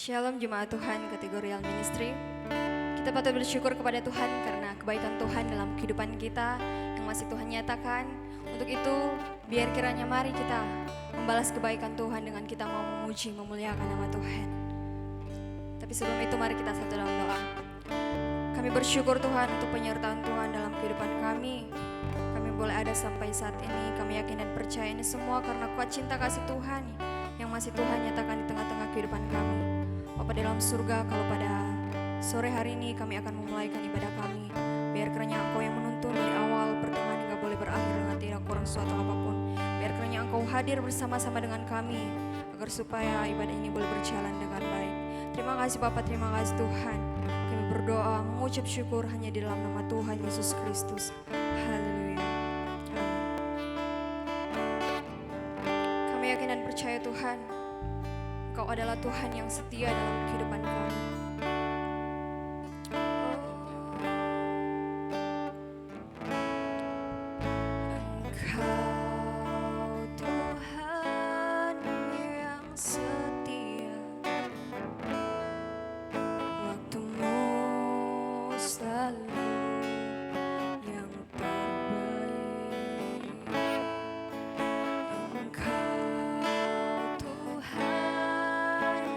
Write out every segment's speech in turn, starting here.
Shalom Jemaat Tuhan Kategorial Ministry. Kita patut bersyukur kepada Tuhan karena kebaikan Tuhan dalam kehidupan kita yang masih Tuhan nyatakan. Untuk itu, biar kiranya mari kita membalas kebaikan Tuhan dengan kita mau memuji, memuliakan nama Tuhan. Tapi sebelum itu mari kita satu dalam doa. Kami bersyukur Tuhan untuk penyertaan Tuhan dalam kehidupan kami. Kami boleh ada sampai saat ini. Kami yakin dan percaya ini semua karena kuat cinta kasih Tuhan yang masih Tuhan nyatakan di tengah-tengah kehidupan kami. Bapa dalam surga, kalau pada sore hari ini kami akan memulaikan ibadah kami, biar kiranya Engkau yang menuntun dari awal pertengahan hingga boleh berakhir dengan tidak kurang suatu apapun. Biar kiranya Engkau hadir bersama-sama dengan kami agar supaya ibadah ini boleh berjalan dengan baik. Terima kasih Bapa, terima kasih Tuhan. Kami berdoa mengucap syukur hanya di dalam nama Tuhan Yesus Kristus. Haleluya. Kami yakin dan percaya Tuhan, Engkau adalah Tuhan yang setia dalam kehidupan kami. Engkau Tuhan yang setia, waktu-Mu selalu yang terbaik. Engkau Tuhan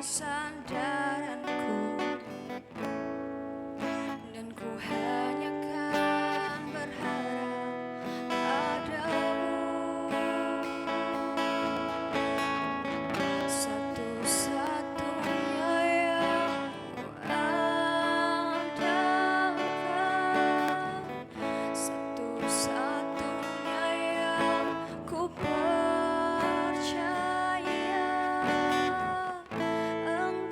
sandaranku, dan ku hanya kan berharap padamu. Satu-satunya yang ku andalkan, satu-satunya yang ku percaya. Engkau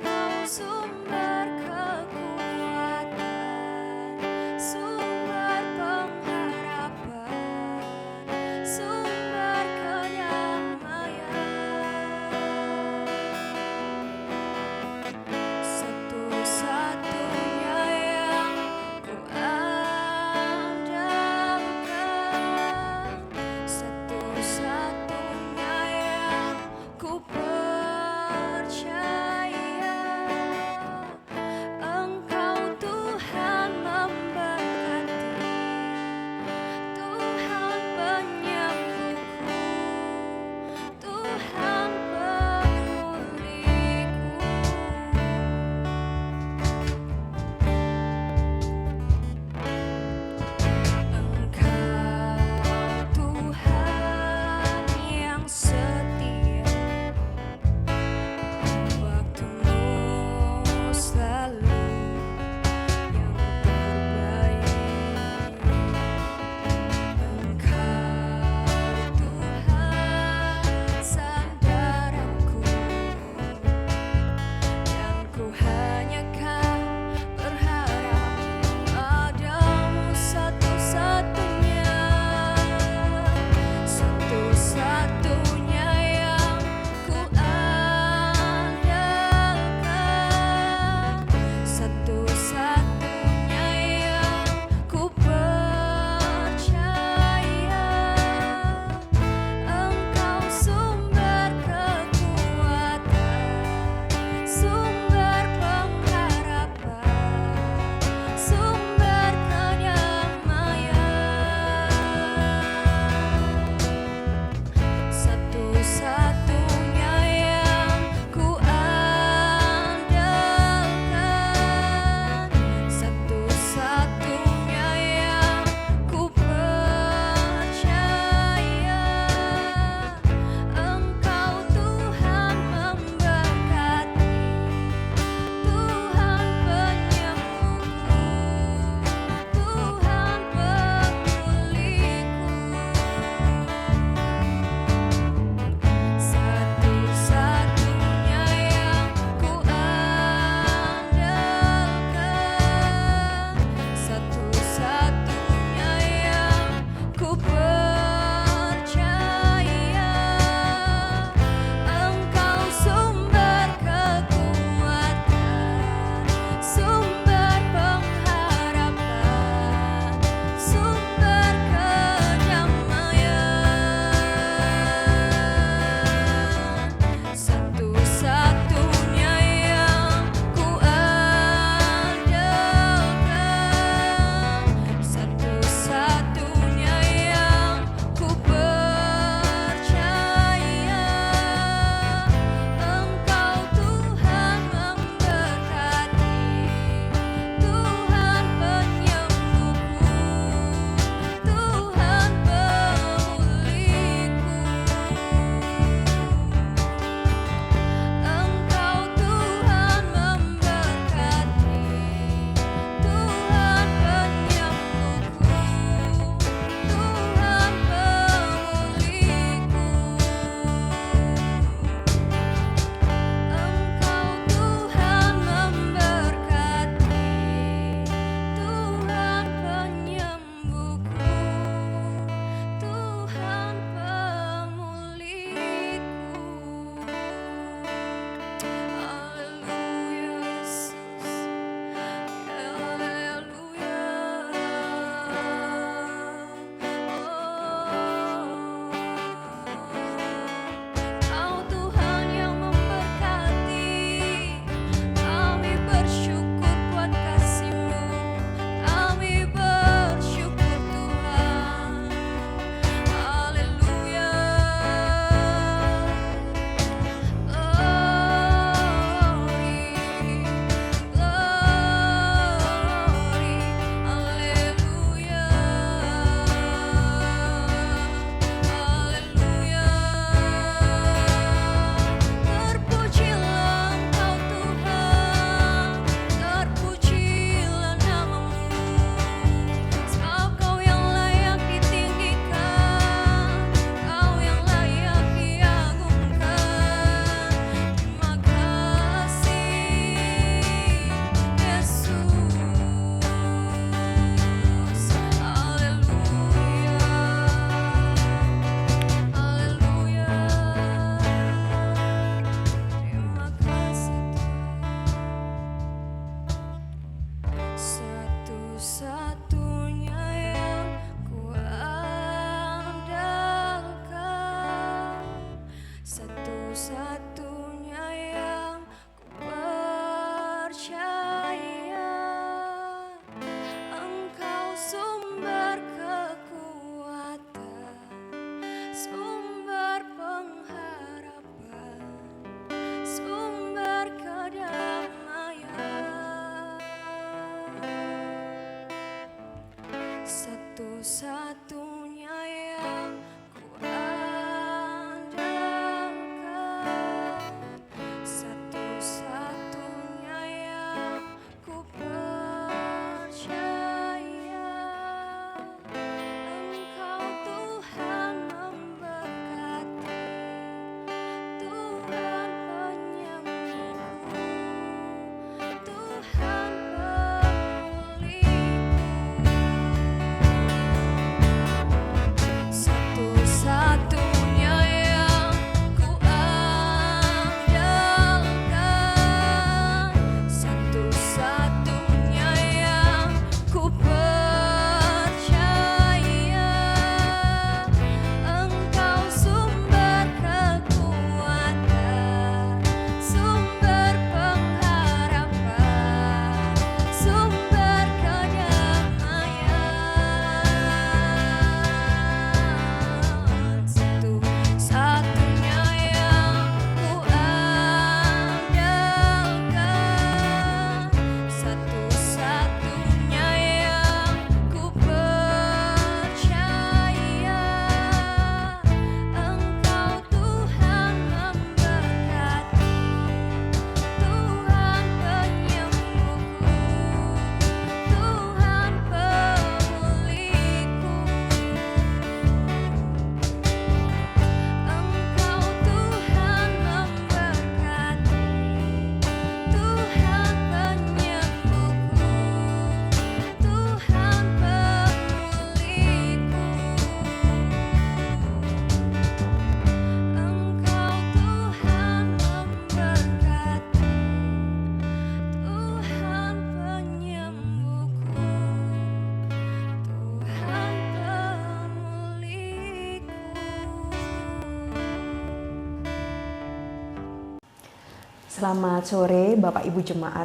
Selamat sore Bapak Ibu Jemaat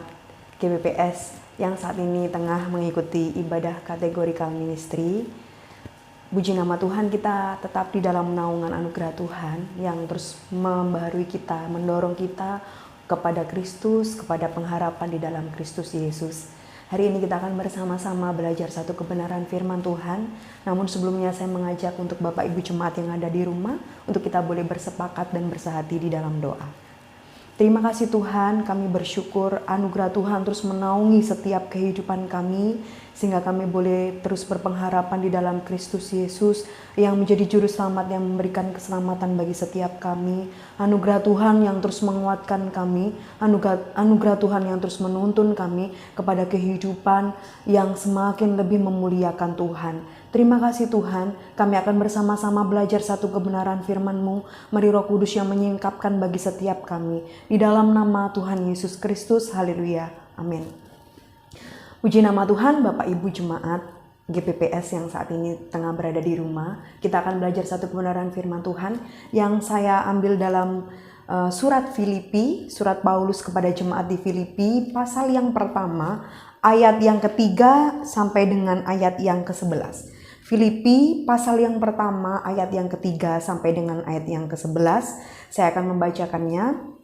GBPS yang saat ini tengah mengikuti ibadah kategorikal ministry. Puji nama Tuhan, kita tetap di dalam naungan anugerah Tuhan yang terus membaharui kita, mendorong kita kepada Kristus, kepada pengharapan di dalam Kristus Yesus. Hari ini kita akan bersama-sama belajar satu kebenaran firman Tuhan. Namun sebelumnya saya mengajak untuk Bapak Ibu Jemaat yang ada di rumah untuk kita boleh bersepakat dan bersehati di dalam doa. Terima kasih Tuhan, kami bersyukur anugerah Tuhan terus menaungi setiap kehidupan kami sehingga kami boleh terus berpengharapan di dalam Kristus Yesus yang menjadi juru selamat yang memberikan keselamatan bagi setiap kami. Anugerah Tuhan yang terus menguatkan kami, anugerah Tuhan yang terus menuntun kami kepada kehidupan yang semakin lebih memuliakan Tuhan. Terima kasih Tuhan, kami akan bersama-sama belajar satu kebenaran firman-Mu. Mari Roh Kudus yang menyingkapkan bagi setiap kami. Di dalam nama Tuhan Yesus Kristus, haleluya, amin. Puji nama Tuhan, Bapak Ibu Jemaat GPPS yang saat ini tengah berada di rumah. Kita akan belajar satu kebenaran firman Tuhan yang saya ambil dalam surat Filipi, surat Paulus kepada jemaat di Filipi, pasal yang pertama, ayat yang ketiga sampai dengan ayat yang ke-11. Filipi pasal yang pertama, ayat yang ketiga sampai dengan ayat yang ke-11. Saya akan membacakannya.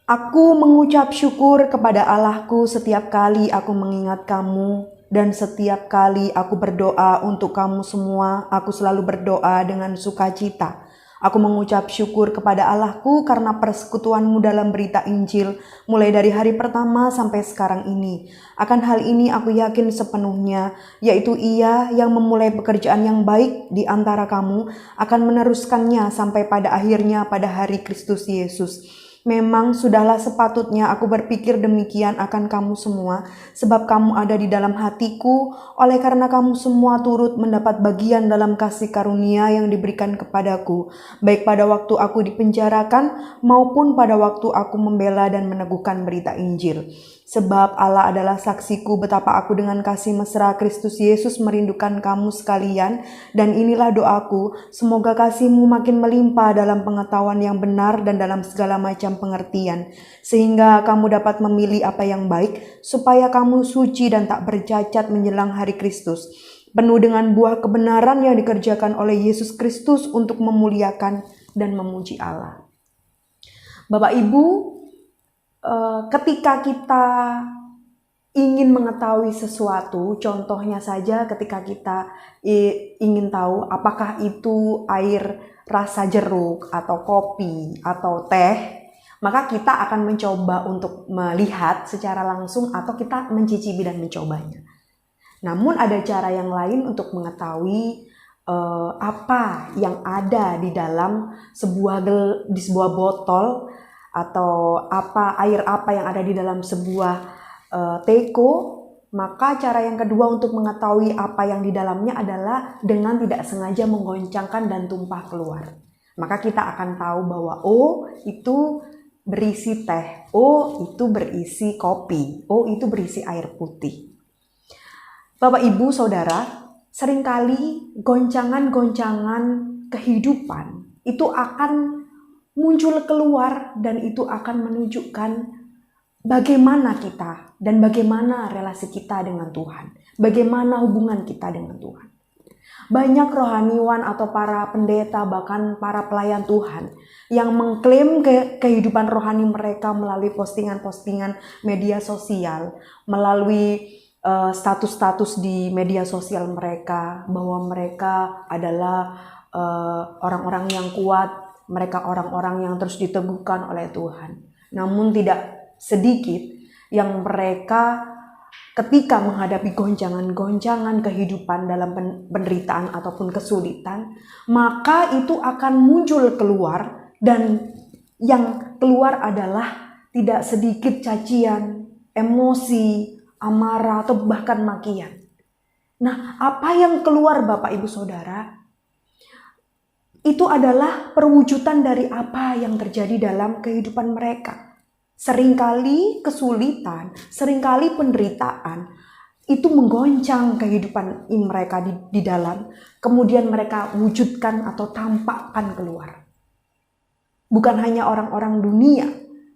Aku mengucap syukur kepada Allahku setiap kali aku mengingat kamu, dan setiap kali aku berdoa untuk kamu semua, aku selalu berdoa dengan sukacita. Aku mengucap syukur kepada Allahku karena persekutuanmu dalam berita Injil, mulai dari hari pertama sampai sekarang ini. Akan hal ini aku yakin sepenuhnya, yaitu Ia yang memulai pekerjaan yang baik di antara kamu akan meneruskannya sampai pada akhirnya pada hari Kristus Yesus. Memang sudahlah sepatutnya aku berpikir demikian akan kamu semua, sebab kamu ada di dalam hatiku, oleh karena kamu semua turut mendapat bagian dalam kasih karunia yang diberikan kepadaku, baik pada waktu aku dipenjarakan maupun pada waktu aku membela dan meneguhkan berita Injil. Sebab Allah adalah saksiku betapa aku dengan kasih mesra Kristus Yesus merindukan kamu sekalian, dan inilah doaku, semoga kasihmu makin melimpah dalam pengetahuan yang benar dan dalam segala macam pengertian, sehingga kamu dapat memilih apa yang baik, supaya kamu suci dan tak bercacat menjelang hari Kristus, penuh dengan buah kebenaran yang dikerjakan oleh Yesus Kristus untuk memuliakan dan memuji Allah. Bapak Ibu, ketika kita ingin mengetahui sesuatu, contohnya saja ketika kita ingin tahu apakah itu air rasa jeruk atau kopi atau teh, maka kita akan mencoba untuk melihat secara langsung atau kita mencicipi dan mencobanya. Namun ada cara yang lain untuk mengetahui apa yang ada di dalam sebuah botol atau air apa yang ada di dalam sebuah teko. Maka cara yang kedua untuk mengetahui apa yang di dalamnya adalah dengan tidak sengaja menggoncangkan dan tumpah keluar. Maka kita akan tahu bahwa itu berisi teh, itu berisi kopi, itu berisi air putih. Bapak Ibu Saudara, seringkali goncangan-goncangan kehidupan itu akan muncul keluar dan itu akan menunjukkan bagaimana kita dan bagaimana relasi kita dengan Tuhan, bagaimana hubungan kita dengan Tuhan. Banyak rohaniwan atau para pendeta bahkan para pelayan Tuhan yang mengklaim kehidupan rohani mereka melalui postingan-postingan media sosial, melalui status-status di media sosial mereka, bahwa mereka adalah orang-orang yang kuat, mereka orang-orang yang terus diteguhkan oleh Tuhan. Namun tidak sedikit yang mereka ketika menghadapi goncangan-goncangan kehidupan dalam penderitaan ataupun kesulitan, maka itu akan muncul keluar, dan yang keluar adalah tidak sedikit cacian, emosi, amarah, atau bahkan makian. Nah, apa yang keluar Bapak Ibu Saudara? Itu adalah perwujudan dari apa yang terjadi dalam kehidupan mereka. Seringkali kesulitan, seringkali penderitaan itu menggoncang kehidupan mereka di dalam, kemudian mereka wujudkan atau tampakkan keluar. Bukan hanya orang-orang dunia,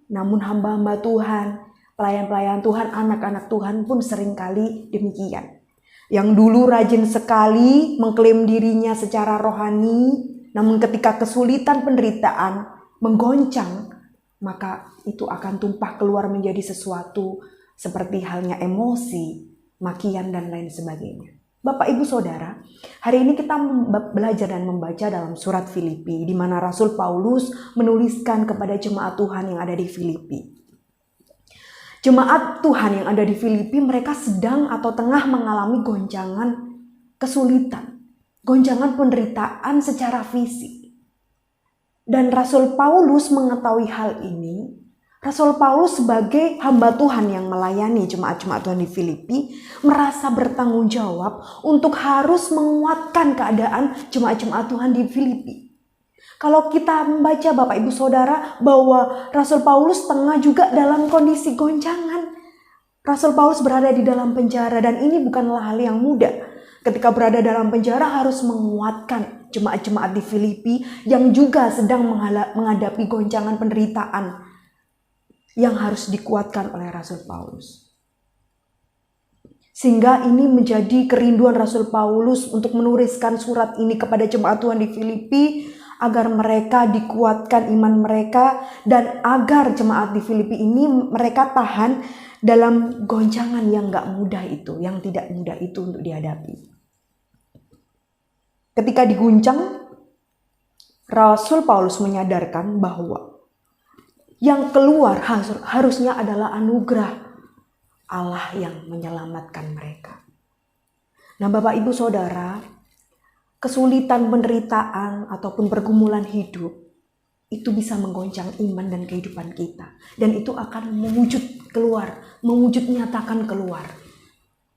Namun hamba-hamba Tuhan, pelayan-pelayan Tuhan, anak-anak Tuhan pun seringkali demikian. Yang dulu rajin sekali mengklaim dirinya secara rohani, namun ketika kesulitan penderitaan menggoncang, maka itu akan tumpah keluar menjadi sesuatu seperti halnya emosi, makian, dan lain sebagainya. Bapak, Ibu, Saudara, hari ini kita belajar dan membaca dalam surat Filipi, di mana Rasul Paulus menuliskan kepada jemaat Tuhan yang ada di Filipi. Jemaat Tuhan yang ada di Filipi, mereka sedang atau tengah mengalami goncangan kesulitan, goncangan penderitaan secara fisik. Dan Rasul Paulus mengetahui hal ini. Rasul Paulus sebagai hamba Tuhan yang melayani jemaat-jemaat Tuhan di Filipi merasa bertanggung jawab untuk harus menguatkan keadaan jemaat-jemaat Tuhan di Filipi. Kalau kita membaca Bapak Ibu Saudara bahwa Rasul Paulus tengah juga dalam kondisi goncangan. Rasul Paulus berada di dalam penjara dan ini bukanlah hal yang mudah. Ketika berada dalam penjara harus menguatkan jemaat-jemaat di Filipi yang juga sedang menghadapi goncangan penderitaan yang harus dikuatkan oleh Rasul Paulus. Sehingga ini menjadi kerinduan Rasul Paulus untuk menuliskan surat ini kepada jemaat Tuhan di Filipi agar mereka dikuatkan iman mereka dan agar jemaat di Filipi ini mereka tahan dalam goncangan yang gak mudah itu, yang tidak mudah itu untuk dihadapi. Ketika diguncang, Rasul Paulus menyadarkan bahwa yang keluar harusnya adalah anugerah Allah yang menyelamatkan mereka. Nah, Bapak Ibu Saudara, kesulitan, penderitaan ataupun pergumulan hidup itu bisa menggoncang iman dan kehidupan kita. Dan itu akan mewujud nyatakan keluar.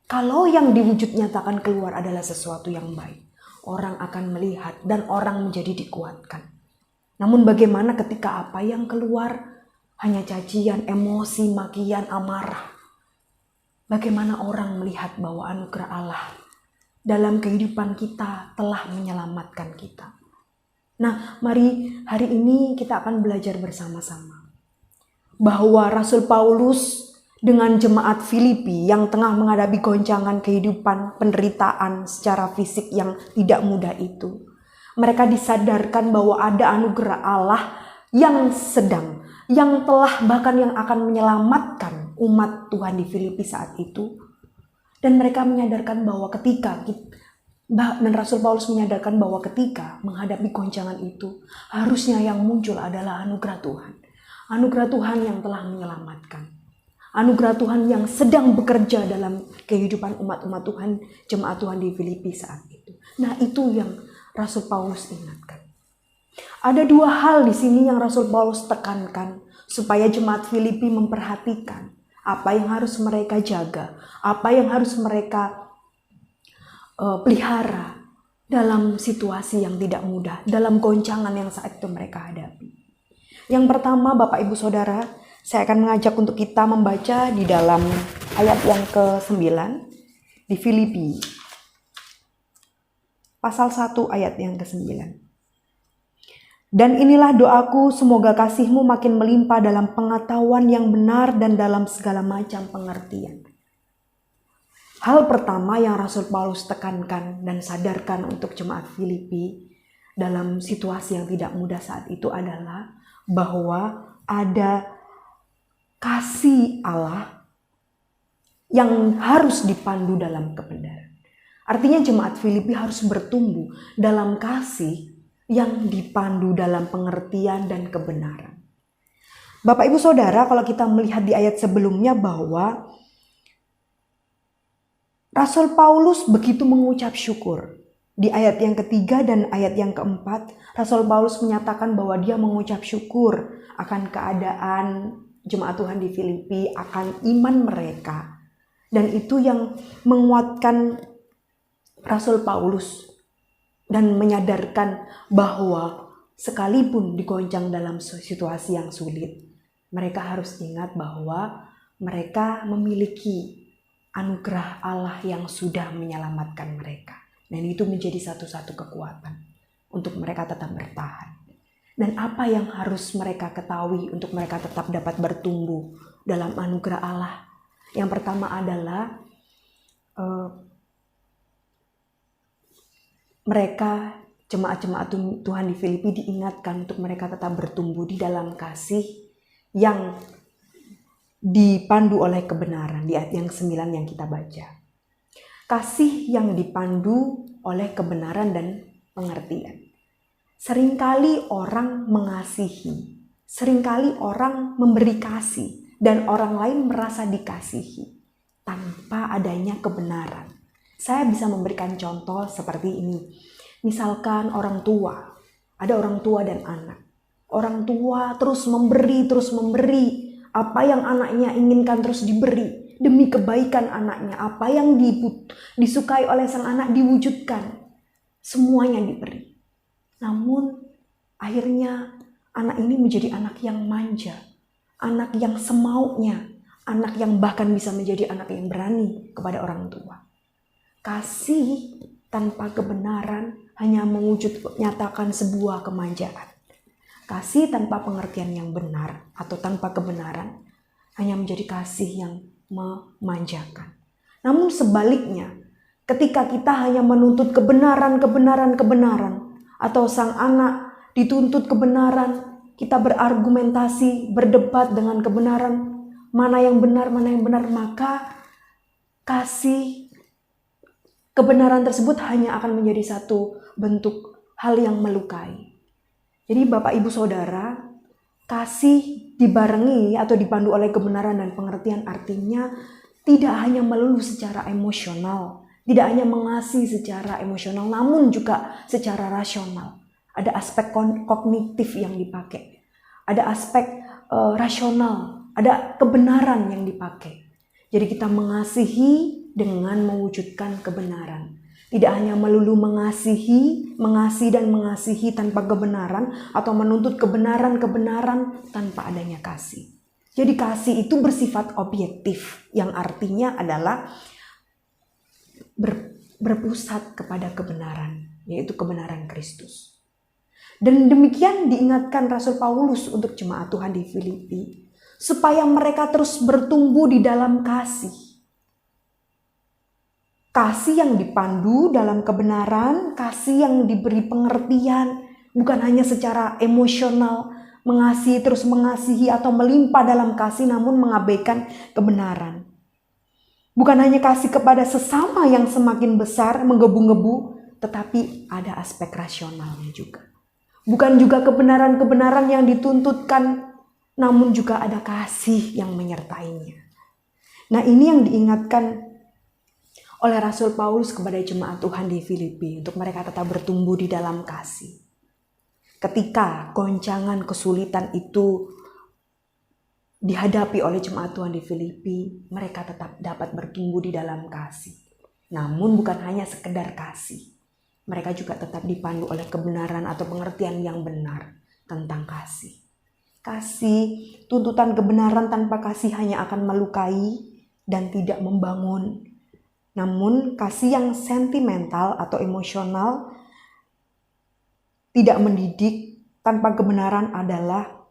Kalau yang diwujud nyatakan keluar adalah sesuatu yang baik, orang akan melihat dan orang menjadi dikuatkan. Namun bagaimana ketika apa yang keluar hanya cacian, emosi, makian, amarah? Bagaimana orang melihat bahwa anugerah Allah dalam kehidupan kita telah menyelamatkan kita? Nah, mari hari ini kita akan belajar bersama-sama bahwa Rasul Paulus dengan jemaat Filipi yang tengah menghadapi goncangan kehidupan, penderitaan secara fisik yang tidak mudah itu, mereka disadarkan bahwa ada anugerah Allah yang telah bahkan yang akan menyelamatkan umat Tuhan di Filipi saat itu. Dan mereka menyadarkan bahwa dan Rasul Paulus menyadarkan bahwa ketika menghadapi goncangan itu, harusnya yang muncul adalah anugerah Tuhan. Anugerah Tuhan yang telah menyelamatkan. Anugerah Tuhan yang sedang bekerja dalam kehidupan umat-umat Tuhan, jemaat Tuhan di Filipi saat itu. Nah, itu yang Rasul Paulus ingatkan. Ada dua hal di sini yang Rasul Paulus tekankan supaya jemaat Filipi memperhatikan apa yang harus mereka jaga, apa yang harus mereka pelihara dalam situasi yang tidak mudah, dalam goncangan yang saat itu mereka hadapi. Yang pertama, Bapak Ibu Saudara, saya akan mengajak untuk kita membaca di dalam ayat yang ke-9 di Filipi. Pasal 1 ayat yang ke-9. Dan inilah doaku, semoga kasihmu makin melimpah dalam pengetahuan yang benar dan dalam segala macam pengertian. Hal pertama yang Rasul Paulus tekankan dan sadarkan untuk jemaat Filipi dalam situasi yang tidak mudah saat itu adalah bahwa ada kasih Allah yang harus dipandu dalam kebenaran. Artinya jemaat Filipi harus bertumbuh dalam kasih yang dipandu dalam pengertian dan kebenaran. Bapak Ibu Saudara, kalau kita melihat di ayat sebelumnya bahwa Rasul Paulus begitu mengucap syukur. Di ayat yang ketiga dan ayat yang keempat, Rasul Paulus menyatakan bahwa dia mengucap syukur akan keadaan jemaat Tuhan di Filipi, akan iman mereka. Dan itu yang menguatkan Rasul Paulus dan menyadarkan bahwa sekalipun digoncang dalam situasi yang sulit, mereka harus ingat bahwa mereka memiliki anugerah Allah yang sudah menyelamatkan mereka. Dan itu menjadi satu-satu kekuatan untuk mereka tetap bertahan. Dan apa yang harus mereka ketahui untuk mereka tetap dapat bertumbuh dalam anugerah Allah? Yang pertama adalah mereka, jemaat-jemaat Tuhan di Filipi, diingatkan untuk mereka tetap bertumbuh di dalam kasih yang dipandu oleh kebenaran, di ayat yang 9 yang kita baca. Kasih yang dipandu oleh kebenaran dan pengertian. Seringkali orang mengasihi, seringkali orang memberi kasih, dan orang lain merasa dikasihi tanpa adanya kebenaran. Saya bisa memberikan contoh seperti ini. Misalkan orang tua, ada orang tua dan anak. Orang tua terus memberi. Apa yang anaknya inginkan terus diberi. Demi kebaikan anaknya, apa yang disukai oleh sang anak diwujudkan. Semuanya diberi. Namun akhirnya anak ini menjadi anak yang manja, anak yang semaunya, anak yang bahkan bisa menjadi anak yang berani kepada orang tua. Kasih tanpa kebenaran hanya nyatakan sebuah kemanjaan. Kasih tanpa pengertian yang benar atau tanpa kebenaran hanya menjadi kasih yang memanjakan. Namun sebaliknya, ketika kita hanya menuntut kebenaran, atau sang anak dituntut kebenaran, kita berargumentasi, berdebat dengan kebenaran, mana yang benar, maka kasih kebenaran tersebut hanya akan menjadi satu bentuk hal yang melukai. Jadi Bapak Ibu Saudara, kasih dibarengi atau dipandu oleh kebenaran dan pengertian artinya tidak hanya melulu secara emosional, tidak hanya mengasihi secara emosional, namun juga secara rasional. Ada aspek kognitif yang dipakai, ada aspek rasional, ada kebenaran yang dipakai. Jadi kita mengasihi dengan mewujudkan kebenaran. Tidak hanya melulu mengasihi dan mengasihi tanpa kebenaran, atau menuntut kebenaran tanpa adanya kasih. Jadi kasih itu bersifat objektif, yang artinya adalah berpusat kepada kebenaran, yaitu kebenaran Kristus. Dan demikian diingatkan Rasul Paulus untuk jemaat Tuhan di Filipi, supaya mereka terus bertumbuh di dalam kasih. Kasih yang dipandu dalam kebenaran, kasih yang diberi pengertian, bukan hanya secara emosional, terus mengasihi atau melimpah dalam kasih, namun mengabaikan kebenaran. Bukan hanya kasih kepada sesama yang semakin besar, menggebu-gebu, tetapi ada aspek rasionalnya juga. Bukan juga kebenaran-kebenaran yang dituntutkan, namun juga ada kasih yang menyertainya. Nah, ini yang diingatkan oleh Rasul Paulus kepada jemaat Tuhan di Filipi, untuk mereka tetap bertumbuh di dalam kasih. Ketika goncangan kesulitan itu dihadapi oleh jemaat Tuhan di Filipi, mereka tetap dapat bertumbuh di dalam kasih. Namun bukan hanya sekedar kasih, mereka juga tetap dipandu oleh kebenaran atau pengertian yang benar tentang kasih. Kasih, tuntutan kebenaran tanpa kasih hanya akan melukai dan tidak membangun. Namun kasih yang sentimental atau emosional, tidak mendidik, tanpa kebenaran adalah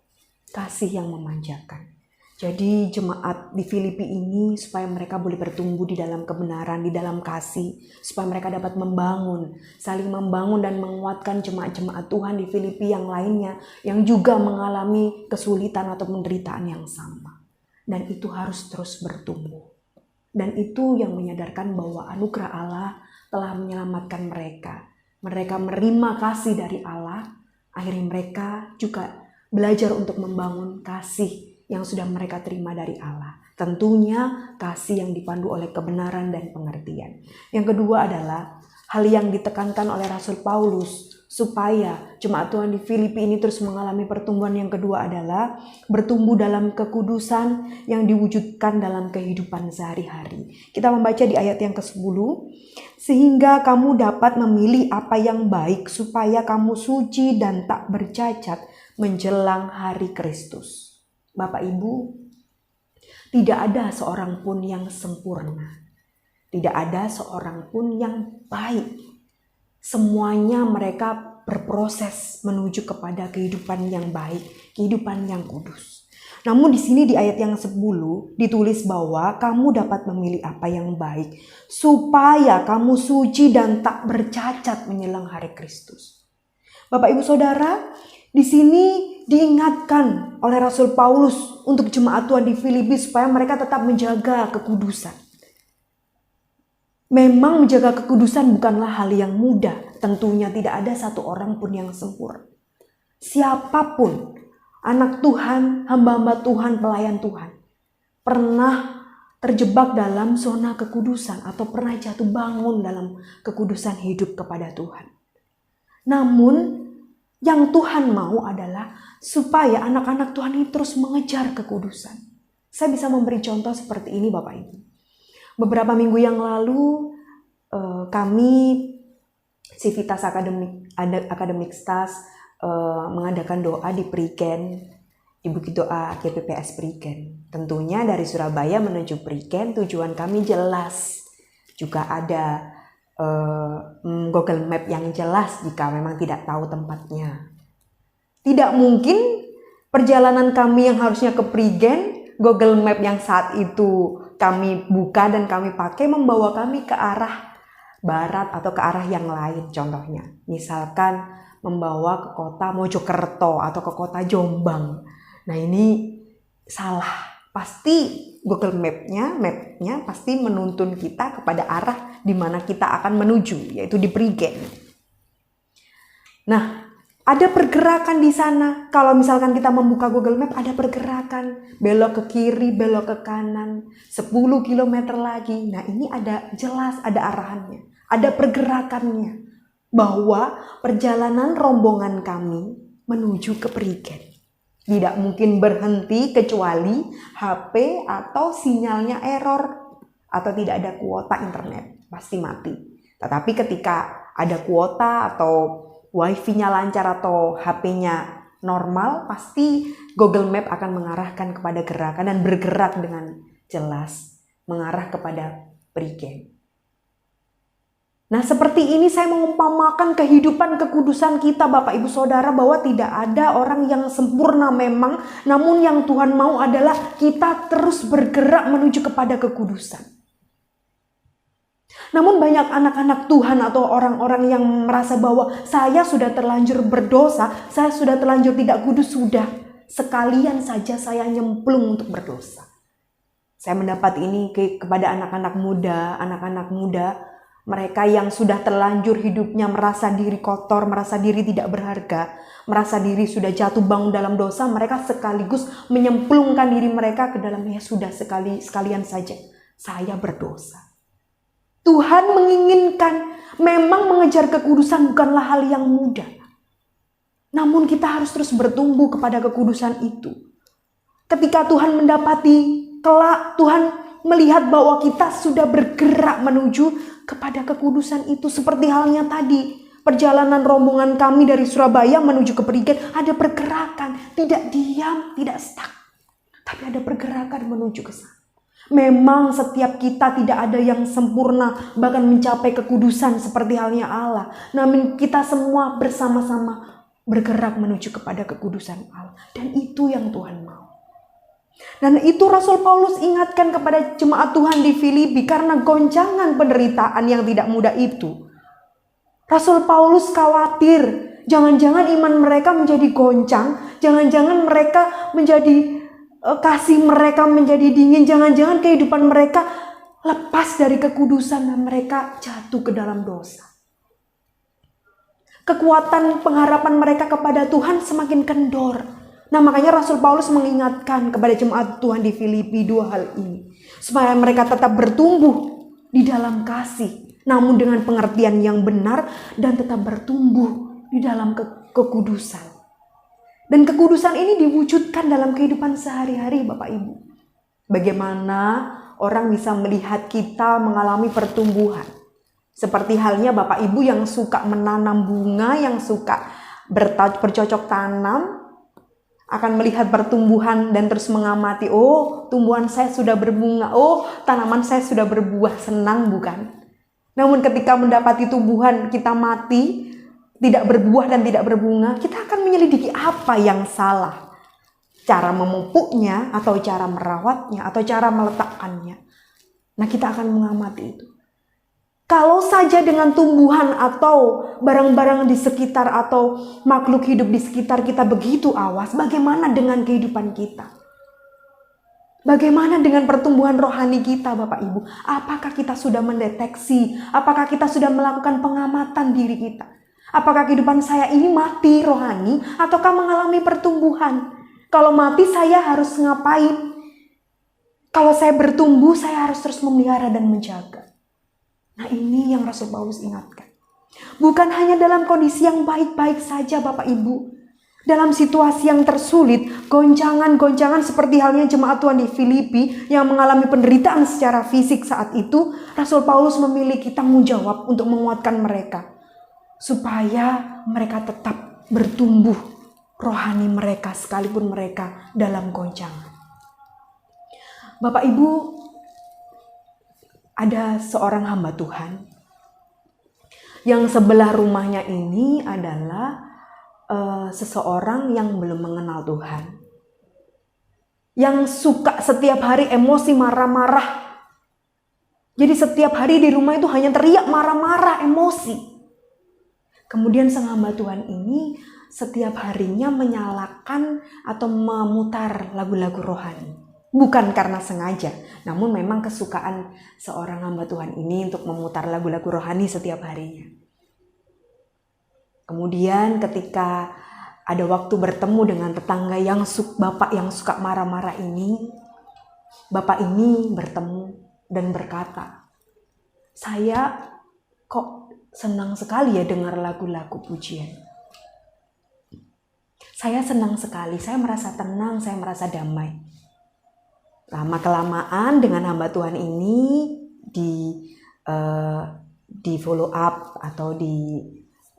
kasih yang memanjakan. Jadi jemaat di Filipi ini, supaya mereka boleh bertumbuh di dalam kebenaran, di dalam kasih, supaya mereka dapat membangun, saling membangun dan menguatkan jemaat-jemaat Tuhan di Filipi yang lainnya, yang juga mengalami kesulitan atau penderitaan yang sama. Dan itu harus terus bertumbuh. Dan itu yang menyadarkan bahwa anugerah Allah telah menyelamatkan mereka. Mereka menerima kasih dari Allah, akhirnya mereka juga belajar untuk membangun kasih yang sudah mereka terima dari Allah. Tentunya kasih yang dipandu oleh kebenaran dan pengertian. Yang kedua adalah hal yang ditekankan oleh Rasul Paulus supaya jemaat Tuhan di Filipi ini terus mengalami pertumbuhan. Yang kedua adalah bertumbuh dalam kekudusan yang diwujudkan dalam kehidupan sehari-hari. Kita membaca di ayat yang ke-10. Sehingga kamu dapat memilih apa yang baik, supaya kamu suci dan tak bercacat menjelang hari Kristus. Bapak Ibu, tidak ada seorang pun yang sempurna. Tidak ada seorang pun yang baik. Semuanya mereka berproses menuju kepada kehidupan yang baik, kehidupan yang kudus. Namun di sini di ayat yang 10 ditulis bahwa kamu dapat memilih apa yang baik supaya kamu suci dan tak bercacat menjelang hari Kristus. Bapak Ibu Saudara, di sini diingatkan oleh Rasul Paulus untuk jemaat Tuhan di Filipi supaya mereka tetap menjaga kekudusan. Memang menjaga kekudusan bukanlah hal yang mudah. Tentunya tidak ada satu orang pun yang sempurna. Siapapun, anak Tuhan, hamba-hamba Tuhan, pelayan Tuhan, pernah terjebak dalam zona kekudusan atau pernah jatuh bangun dalam kekudusan hidup kepada Tuhan. Namun, yang Tuhan mau adalah supaya anak-anak Tuhan ini terus mengejar kekudusan. Saya bisa memberi contoh seperti ini Bapak Ibu. Beberapa minggu yang lalu kami Civitas Academic Stars mengadakan doa di Prigen, di Bukit Doa GPPS Prigen. Tentunya dari Surabaya menuju Prigen tujuan kami jelas. Juga ada Google Map yang jelas jika memang tidak tahu tempatnya. Tidak mungkin perjalanan kami yang harusnya ke Prigen, Google Map yang saat itu kami buka dan kami pakai membawa kami ke arah barat atau ke arah yang lain contohnya. Misalkan membawa ke kota Mojokerto atau ke kota Jombang. Nah ini salah. Pasti Google Map-nya pasti menuntun kita kepada arah di mana kita akan menuju, yaitu di Prigen. Nah, ada pergerakan di sana. Kalau misalkan kita membuka Google Map, ada pergerakan. Belok ke kiri, belok ke kanan. 10 km lagi. Nah ini ada jelas, ada arahannya. Ada pergerakannya. Bahwa perjalanan rombongan kami menuju ke Prigen. Tidak mungkin berhenti kecuali HP atau sinyalnya error. Atau tidak ada kuota internet. Pasti mati. Tetapi ketika ada kuota atau Wi-Fi-nya lancar atau HP-nya normal, pasti Google Map akan mengarahkan kepada gerakan dan bergerak dengan jelas mengarah kepada Prigen. Nah, seperti ini saya mengumpamakan kehidupan kekudusan kita Bapak Ibu Saudara bahwa tidak ada orang yang sempurna memang, namun yang Tuhan mau adalah kita terus bergerak menuju kepada kekudusan. Namun banyak anak-anak Tuhan atau orang-orang yang merasa bahwa saya sudah terlanjur berdosa, saya sudah terlanjur tidak kudus, sudah sekalian saja saya nyemplung untuk berdosa. Saya mendapat ini kepada anak-anak muda, mereka yang sudah terlanjur hidupnya merasa diri kotor, merasa diri tidak berharga, merasa diri sudah jatuh bangun dalam dosa, mereka sekaligus menyemplungkan diri mereka ke dalamnya, sudah sekalian saja saya berdosa. Tuhan menginginkan, memang mengejar kekudusan bukanlah hal yang mudah. Namun kita harus terus bertumbuh kepada kekudusan itu. Ketika Tuhan mendapati kelak, Tuhan melihat bahwa kita sudah bergerak menuju kepada kekudusan itu. Seperti halnya tadi, perjalanan rombongan kami dari Surabaya menuju ke Prigen, ada pergerakan, tidak diam, tidak stuck. Tapi ada pergerakan menuju ke sana. Memang setiap kita tidak ada yang sempurna, bahkan mencapai kekudusan seperti halnya Allah. Namun kita semua bersama-sama bergerak menuju kepada kekudusan Allah. Dan itu yang Tuhan mau. Dan itu Rasul Paulus ingatkan kepada jemaat Tuhan di Filipi karena goncangan penderitaan yang tidak mudah itu. Rasul Paulus khawatir, jangan-jangan iman mereka menjadi goncang, jangan-jangan mereka menjadi kasih mereka menjadi dingin, jangan-jangan kehidupan mereka lepas dari kekudusan dan mereka jatuh ke dalam dosa. Kekuatan pengharapan mereka kepada Tuhan semakin kendor. Nah makanya Rasul Paulus mengingatkan kepada jemaat Tuhan di Filipi dua hal ini. Supaya mereka tetap bertumbuh di dalam kasih, namun dengan pengertian yang benar dan tetap bertumbuh di dalam kekudusan. Dan kekudusan ini diwujudkan dalam kehidupan sehari-hari Bapak Ibu. Bagaimana orang bisa melihat kita mengalami pertumbuhan. Seperti halnya Bapak Ibu yang suka menanam bunga, yang suka bercocok tanam, akan melihat pertumbuhan dan terus mengamati, oh tumbuhan saya sudah berbunga, oh tanaman saya sudah berbuah, senang bukan? Namun ketika mendapati tumbuhan kita mati, tidak berbuah dan tidak berbunga, kita akan menyelidiki apa yang salah. Cara memupuknya, atau cara merawatnya, atau cara meletakkannya. Nah, kita akan mengamati itu. Kalau saja dengan tumbuhan atau barang-barang di sekitar atau makhluk hidup di sekitar kita begitu awas, bagaimana dengan kehidupan kita? Bagaimana dengan pertumbuhan rohani kita, Bapak Ibu? Apakah kita sudah mendeteksi? Apakah kita sudah melakukan pengamatan diri kita? Apakah kehidupan saya ini mati rohani ataukah mengalami pertumbuhan? Kalau mati saya harus ngapain? Kalau saya bertumbuh, saya harus terus memelihara dan menjaga. Nah, ini yang Rasul Paulus ingatkan. Bukan hanya dalam kondisi yang baik-baik saja, Bapak Ibu. Dalam situasi yang tersulit, goncangan-goncangan seperti halnya jemaat Tuhan di Filipi yang mengalami penderitaan secara fisik saat itu, Rasul Paulus memiliki tanggung jawab untuk menguatkan mereka. Supaya mereka tetap bertumbuh rohani mereka sekalipun mereka dalam goncangan. Bapak Ibu, ada seorang hamba Tuhan yang sebelah rumahnya ini adalah seseorang yang belum mengenal Tuhan. Yang suka setiap hari emosi marah-marah. Jadi setiap hari di rumah itu hanya teriak marah-marah, emosi. Kemudian sang hamba Tuhan ini setiap harinya menyalakan atau memutar lagu-lagu rohani. Bukan karena sengaja, namun memang kesukaan seorang hamba Tuhan ini untuk memutar lagu-lagu rohani setiap harinya. Kemudian ketika ada waktu bertemu dengan tetangga bapak yang suka marah-marah ini, bapak ini bertemu dan berkata, "Saya kok senang sekali ya dengar lagu-lagu pujian. Saya senang sekali, saya merasa tenang, saya merasa damai." Lama-kelamaan dengan hamba Tuhan ini di follow up atau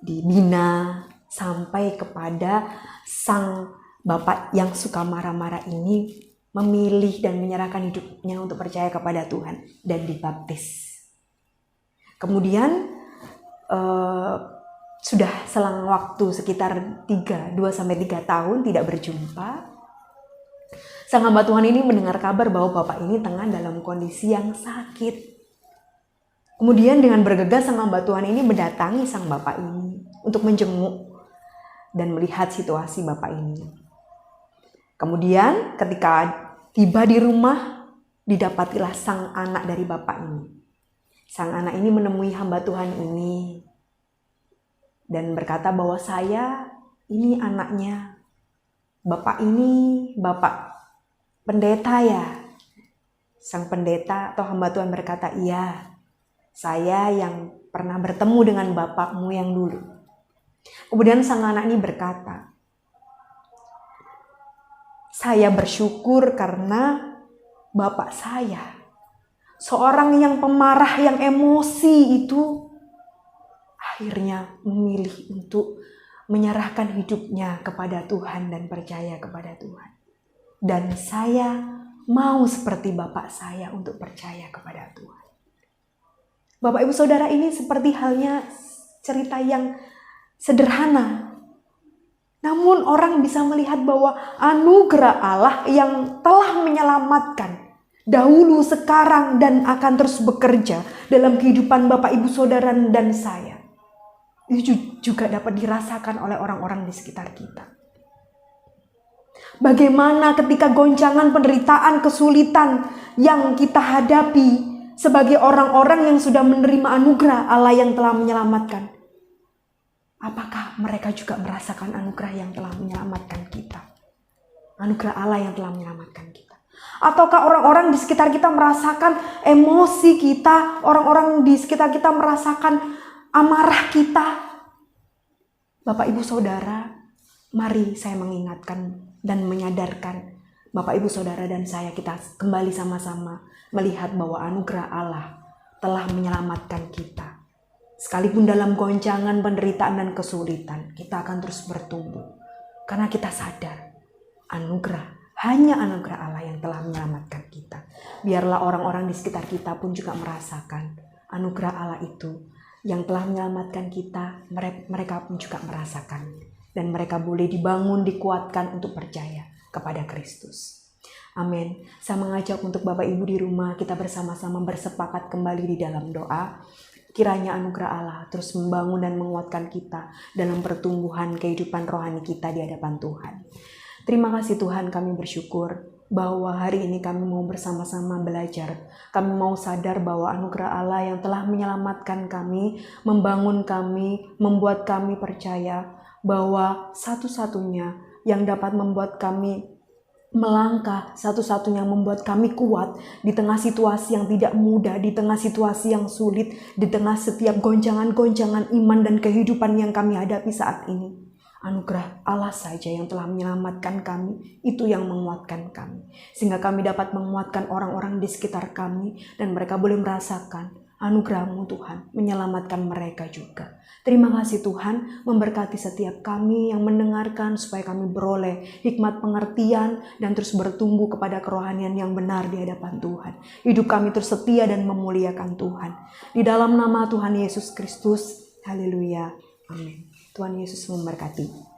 dibina sampai kepada sang bapak yang suka marah-marah ini memilih dan menyerahkan hidupnya untuk percaya kepada Tuhan dan dibaptis. Kemudian sudah selang waktu sekitar 2-3 tahun tidak berjumpa. Sang hamba Tuhan ini mendengar kabar bahwa bapak ini tengah dalam kondisi yang sakit. Kemudian dengan bergegas sang hamba Tuhan ini mendatangi sang bapak ini untuk menjenguk dan melihat situasi bapak ini. Kemudian ketika tiba di rumah, didapatilah sang anak dari bapak ini. Sang anak ini menemui hamba Tuhan ini dan berkata bahwa saya ini anaknya. Bapak ini bapak pendeta ya? Sang pendeta atau hamba Tuhan berkata, "Iya, saya yang pernah bertemu dengan bapakmu yang dulu." Kemudian sang anak ini berkata, "Saya bersyukur karena bapak saya, seorang yang pemarah, yang emosi itu, akhirnya memilih untuk menyerahkan hidupnya kepada Tuhan dan percaya kepada Tuhan. Dan saya mau seperti bapak saya untuk percaya kepada Tuhan." Bapak Ibu Saudara, ini seperti halnya cerita yang sederhana. Namun orang bisa melihat bahwa anugerah Allah yang telah menyelamatkan dahulu, sekarang, dan akan terus bekerja dalam kehidupan Bapak Ibu Saudara dan saya, itu juga dapat dirasakan oleh orang-orang di sekitar kita. Bagaimana ketika goncangan, penderitaan, kesulitan yang kita hadapi sebagai orang-orang yang sudah menerima anugerah Allah yang telah menyelamatkan. Apakah mereka juga merasakan anugerah yang telah menyelamatkan kita? Anugerah Allah yang telah menyelamatkan kita. Ataukah orang-orang di sekitar kita merasakan emosi kita, orang-orang di sekitar kita merasakan amarah kita? Bapak Ibu Saudara, mari saya mengingatkan dan menyadarkan Bapak Ibu Saudara dan saya, kita kembali sama-sama melihat bahwa anugerah Allah telah menyelamatkan kita. Sekalipun dalam goncangan, penderitaan, dan kesulitan, kita akan terus bertumbuh. Karena kita sadar hanya anugerah Allah yang telah menyelamatkan kita. Biarlah orang-orang di sekitar kita pun juga merasakan anugerah Allah itu yang telah menyelamatkan kita, mereka pun juga merasakan. Dan mereka boleh dibangun, dikuatkan untuk percaya kepada Kristus. Amin. Saya mengajak untuk Bapak Ibu di rumah, kita bersama-sama bersepakat kembali di dalam doa. Kiranya anugerah Allah terus membangun dan menguatkan kita dalam pertumbuhan kehidupan rohani kita di hadapan Tuhan. Terima kasih Tuhan, kami bersyukur bahwa hari ini kami mau bersama-sama belajar. Kami mau sadar bahwa anugerah Allah yang telah menyelamatkan kami, membangun kami, membuat kami percaya bahwa satu-satunya yang dapat membuat kami melangkah, satu-satunya yang membuat kami kuat di tengah situasi yang tidak mudah, di tengah situasi yang sulit, di tengah setiap goncangan-goncangan iman dan kehidupan yang kami hadapi saat ini. Anugerah Allah saja yang telah menyelamatkan kami, itu yang menguatkan kami. Sehingga kami dapat menguatkan orang-orang di sekitar kami dan mereka boleh merasakan anugerah-Mu Tuhan, menyelamatkan mereka juga. Terima kasih Tuhan, memberkati setiap kami yang mendengarkan supaya kami beroleh hikmat pengertian dan terus bertumbuh kepada kerohanian yang benar di hadapan Tuhan. Hidup kami terus setia dan memuliakan Tuhan. Di dalam nama Tuhan Yesus Kristus, haleluya, amin. Tuhan Yesus memberkati.